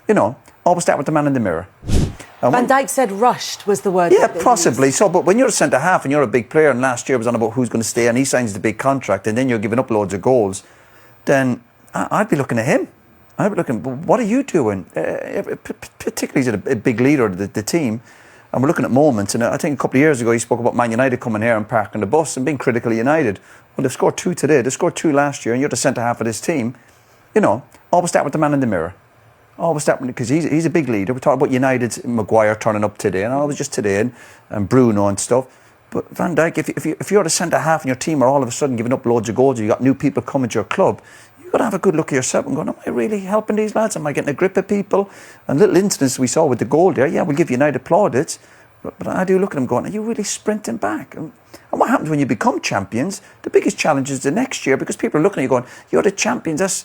always start with the man in the mirror. Van Dijk said rushed was the word. Yeah, possibly so. But when you're a centre-half and you're a big player, and last year was on about who's going to stay, and he signs the big contract, and then you're giving up loads of goals, then I'd be looking at him. I'd be looking, what are you doing? Particularly as a big leader of the team. And we're looking at moments, and I think a couple of years ago he spoke about Man United coming here and parking the bus and being critical of United. Well, they've scored 2 today. They scored 2 last year, and you're the centre-half of this team. Always start with the man in the mirror. Always start with, because he's a big leader. We talked about United's Maguire turning up today, and it was just today, and Bruno and stuff. But Van Dijk, if you're the centre-half and your team are all of a sudden giving up loads of goals, you've got new people coming to your club, you've got to have a good look at yourself and going, am I really helping these lads? Am I getting a grip of people? And little incidents we saw with the goal there, yeah, we'll give United plaudits, but I do look at them going, are you really sprinting back? And what happens when you become champions? The biggest challenge is the next year, because people are looking at you going, you're the champions,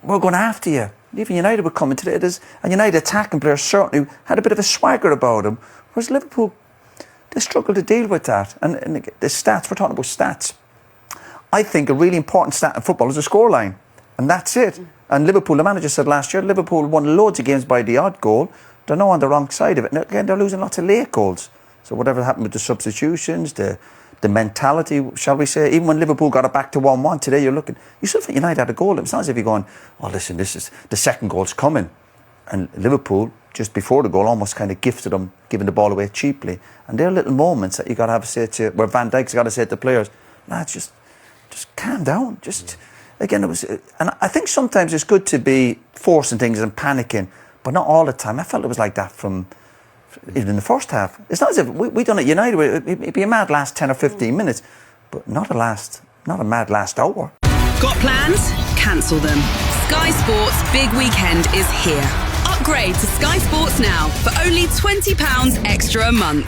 we're going after you. Even United were coming today, and United attacking players certainly had a bit of a swagger about them, whereas Liverpool, they struggle to deal with that. And the stats, we're talking about stats. I think a really important stat in football is the scoreline, and that's it. And Liverpool, the manager said last year, Liverpool won loads of games by the odd goal. They're now on the wrong side of it. And again, they're losing lots of late goals. So whatever happened with the substitutions, the mentality, shall we say, even when Liverpool got it back to 1-1 today, you still think United had a goal. It's not as if you're going, oh, listen, this is the second goal's coming. And Liverpool, just before the goal, almost kind of gifted them, giving the ball away cheaply. And there are little moments that you got to have to say to, where Van Dijk's got to say to the players, lads, just calm down. Again, and I think sometimes it's good to be forcing things and panicking, but not all the time. I felt it was like that from even in the first half. It's not as if we done it United. It'd be a mad last 10 or 15 minutes, but not a mad last hour. Got plans? Cancel them. Sky Sports' big weekend is here. Upgrade to Sky Sports now for only £20 extra a month.